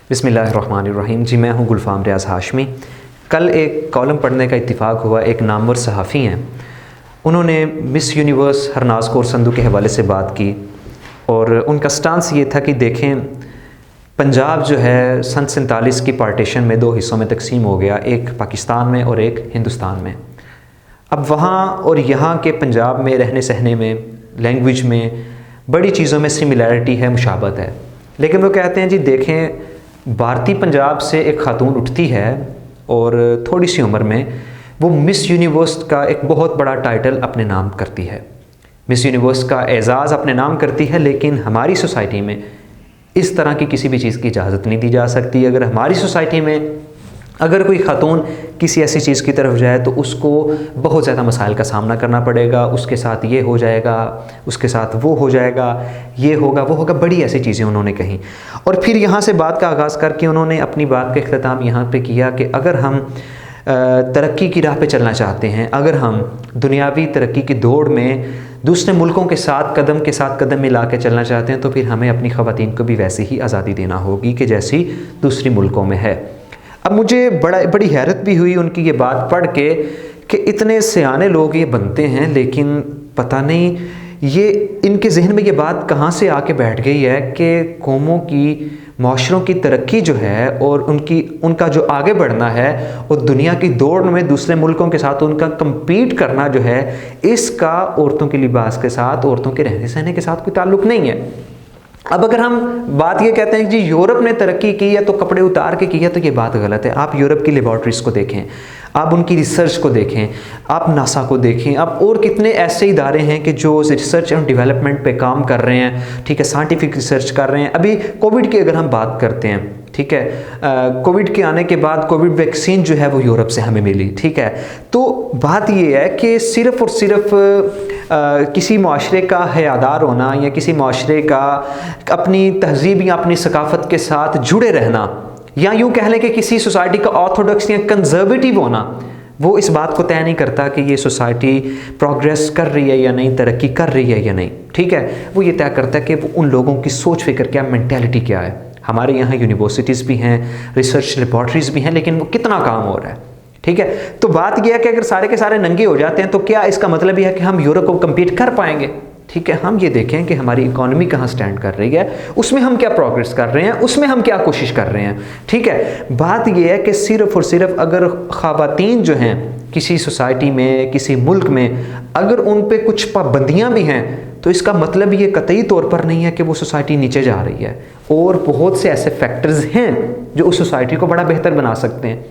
बिस्मिल्लाहिर्रहमानिर्रहीम। जी मैं हूँ गुलफाम रियाज हाशमी। कल एक कॉलम पढ़ने का इत्तिफाक हुआ। एक नामवर सहाफ़ी हैं, उन्होंने मिस यूनिवर्स हरनाज कौर संधू के हवाले से बात की और उनका स्टांस ये था कि देखें, पंजाब जो है सन 47 की पार्टीशन में दो हिस्सों में तकसीम हो गया, एक पाकिस्तान में और एक हिंदुस्तान में। अब वहाँ और यहाँ के पंजाब में रहने सहने में, लैंग्वेज में बड़ी चीज़ों में सिमिलैरिटी है, मुशाबत है। लेकिन वो कहते हैं जी देखें, भारतीय पंजाब से एक खातून उठती है और थोड़ी सी उम्र में वो मिस यूनिवर्स का एक बहुत बड़ा टाइटल अपने नाम करती है, मिस यूनिवर्स का एजाज़ अपने नाम करती है। लेकिन हमारी सोसाइटी में इस तरह की किसी भी चीज़ की इजाज़त नहीं दी जा सकती। अगर हमारी सोसाइटी में अगर कोई खातून किसी ऐसी चीज़ की तरफ जाए तो उसको बहुत ज़्यादा मसाइल का सामना करना पड़ेगा। उसके साथ ये हो जाएगा, उसके साथ वो हो जाएगा, ये होगा वो होगा, बड़ी ऐसी चीज़ें उन्होंने कहीं। और फिर यहाँ से बात का आगाज़ करके उन्होंने अपनी बात का इख्तिताम यहाँ पे किया कि अगर हम तरक्की की राह पे चलना चाहते हैं, अगर हम दुनियावी तरक्की की दौड़ में दूसरे मुल्कों के साथ कदम मिला के चलना चाहते हैं, तो फिर हमें अपनी ख़वातीन को भी वैसी ही आज़ादी देना होगी कि जैसी दूसरी मुल्कों में है। अब मुझे बड़ी हैरत भी हुई उनकी ये बात पढ़ के कि इतने सियाने लोग ये बनते हैं, लेकिन पता नहीं ये इनके जहन में ये बात कहाँ से आके बैठ गई है कि कौमों की, माशरों की तरक्की जो है और उनका जो आगे बढ़ना है और दुनिया की दौड़ में दूसरे मुल्कों के साथ उनका compete करना जो है, इसका औरतों के लिबास के साथ, औरतों के रहने सहने के साथ कोई ताल्लुक़ नहीं है। अब अगर हम बात ये कहते हैं कि जी यूरोप ने तरक्की की है तो कपड़े उतार के की है, तो ये बात गलत है। आप यूरोप की लेबॉर्ट्रीज़ को देखें, आप उनकी रिसर्च को देखें, आप नासा को देखें, आप और कितने ऐसे इदारे हैं कि जो रिसर्च एंड डेवलपमेंट पे काम कर रहे हैं, ठीक है, साइंटिफिक रिसर्च कर रहे हैं। अभी कोविड की अगर हम बात करते हैं, ठीक है, कोविड के आने के बाद कोविड वैक्सीन जो है वो यूरोप से हमें मिली, ठीक है। तो बात ये है कि सिर्फ़ और सिर्फ किसी माशरे का हयादार होना या किसी माशरे का अपनी तहजीब या अपनी सकाफ़त के साथ जुड़े रहना, या यूँ कह लें कि किसी सोसाइटी का ऑर्थोडॉक्स या कंजर्वेटिव होना, वो इस बात को तय नहीं करता कि ये सोसाइटी प्रोग्रेस कर रही है या नहीं, तरक्की कर रही है या नहीं, ठीक है। वो ये तय करता है कि वो उन लोगों की सोच फिक्र क्या, मेंटालिटी क्या है। हमारे यहाँ यूनिवर्सिटीज़ भी हैं, रिसर्च लेबॉर्ट्रीज़ भी हैं, लेकिन वो कितना काम हो रहा है, ठीक है। तो बात यह है कि अगर सारे के सारे नंगे हो जाते हैं तो क्या इसका मतलब यह है कि हम यूरोप को कम्पीट कर पाएंगे, ठीक है। हम ये देखें कि हमारी इकॉनमी कहाँ स्टैंड कर रही है, उसमें हम क्या प्रोग्रेस कर रहे हैं, उसमें हम क्या कोशिश कर रहे हैं, ठीक है। बात यह है कि सिर्फ़ और सिर्फ अगर ख़वातीन जो हैं किसी सोसाइटी में, किसी मुल्क में, अगर उन पे कुछ पाबंदियाँ भी हैं, तो इसका मतलब ये कतई तौर पर नहीं है कि वो सोसाइटी नीचे जा रही है। और बहुत से ऐसे फैक्टर्स हैं जो उस सोसाइटी को बड़ा बेहतर बना सकते हैं।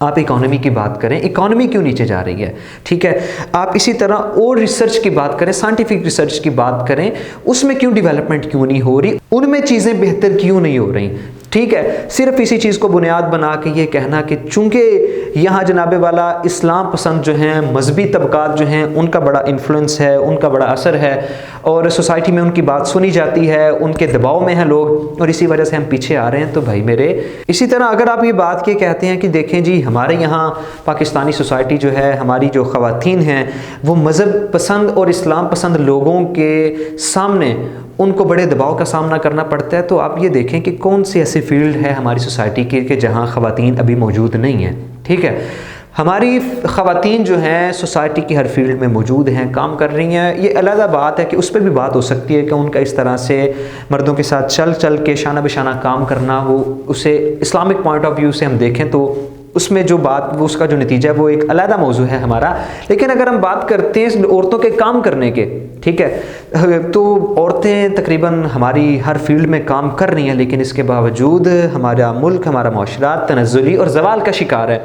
आप इकॉनमी की बात करें, इकॉनमी क्यों नीचे जा रही है, ठीक है। आप इसी तरह और रिसर्च की बात करें, साइंटिफिक रिसर्च की बात करें, उसमें क्यों डेवलपमेंट क्यों नहीं हो रही, उनमें चीज़ें बेहतर क्यों नहीं हो रही, ठीक है। सिर्फ इसी चीज़ को बुनियाद बना के ये कहना कि चूँकि यहाँ जनाबे वाला इस्लाम पसंद जो हैं, मजहबी तबकात जो हैं, उनका बड़ा इन्फ्लुएंस है, उनका बड़ा असर है और सोसाइटी में उनकी बात सुनी जाती है, उनके दबाव में हैं लोग, और इसी वजह से हम पीछे आ रहे हैं। तो भाई मेरे, इसी तरह अगर आप ये बात के कहते हैं कि देखें जी, हमारे यहाँ पाकिस्तानी सोसाइटी जो है, हमारी जो ख़वातीन हैं वो मज़हब पसंद और इस्लाम पसंद लोगों के सामने उनको बड़े दबाव का सामना करना पड़ता है, तो आप ये देखें कि कौन सी ऐसी फील्ड है हमारी सोसाइटी के जहाँ ख़वातीन अभी मौजूद नहीं हैं, ठीक है। हमारी ख़वातीन जो हैं सोसाइटी की हर फील्ड में मौजूद हैं, काम कर रही हैं। ये अलग बात है कि उस पर भी बात हो सकती है कि उनका इस तरह से मर्दों के साथ चल के शाना बिशाना काम करना हो, उसे इस्लामिक पॉइंट ऑफ व्यू से हम देखें तो उसमें जो बात, वो उसका जो नतीजा है वो एक अलग मौजू है हमारा। लेकिन अगर हम बात करते हैं औरतों के काम करने के, ठीक है, तो औरतें तकरीबन हमारी हर फील्ड में काम कर रही हैं, लेकिन इसके बावजूद हमारा मुल्क, हमारा माशरा तनज़्ज़ुली और ज़वाल का शिकार है।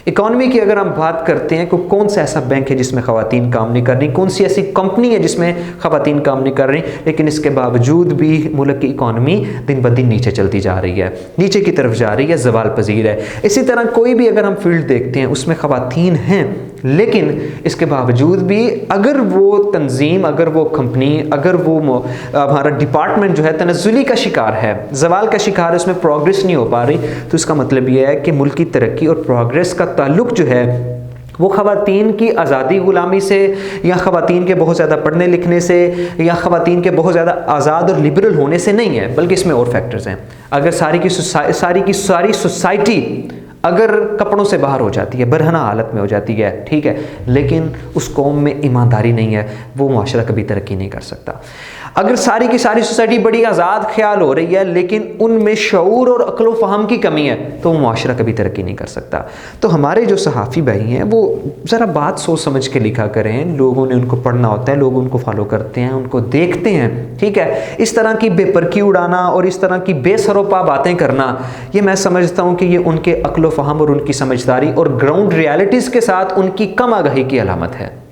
इकॉनमी की अगर हम बात करते हैं कि कौन सा ऐसा बैंक है जिसमें ख़वातीन काम नहीं कर रही, कौन सी ऐसी कंपनी है जिसमें ख़वातीन काम नहीं कर रही, लेकिन इसके बावजूद भी मुल्क की इकॉनमी दिन ब दिन नीचे चलती जा रही है, नीचे की तरफ जा रही है, ज़वाल पजीर है। इसी तरह कोई भी अगर हम फील्ड देखते हैं उसमें ख़वातीन हैं, लेकिन इसके बावजूद भी अगर वो तंजीम, अगर वो कंपनी, अगर वो हमारा डिपार्टमेंट जो है तनज़्ज़ुली का शिकार है, ज़वाल का शिकार है, उसमें प्रोग्रेस नहीं हो पा रही, तो इसका मतलब ये है कि मुल्क की तरक्की और प्रोग्रेस का ताल्लुक़ जो है وہ خواتین کی آزادی غلامی سے یا خواتین کے بہت زیادہ پڑھنے لکھنے سے یا خواتین کے بہت زیادہ آزاد اور لبرل ہونے سے نہیں ہے، بلکہ اس میں اور فیکٹرز ہیں۔ اگر ساری سوسائٹی اگر کپڑوں سے باہر ہو جاتی ہے، برہنہ حالت میں ہو جاتی ہے، ٹھیک ہے، لیکن اس قوم میں ایمانداری نہیں ہے، وہ معاشرہ کبھی ترقی نہیں کر سکتا۔ اگر ساری کی ساری سوسائٹی بڑی آزاد خیال ہو رہی ہے لیکن ان میں شعور اور عقل و فہم کی کمی ہے تو وہ معاشرہ کبھی ترقی نہیں کر سکتا۔ تو ہمارے جو صحافی بھائی ہیں وہ ذرا بات سوچ سمجھ کے لکھا کریں، لوگوں نے ان کو پڑھنا ہوتا ہے، لوگ ان کو فالو کرتے ہیں، ان کو دیکھتے ہیں، ٹھیک ہے۔ اس طرح کی بے پرکی اڑانا اور اس طرح کی بے سر و پا باتیں کرنا، یہ میں سمجھتا ہوں کہ یہ ان کے عقل و فہم اور ان کی سمجھداری اور گراؤنڈ ریالٹیز کے ساتھ ان کی کم آگاہی کی علامت ہے۔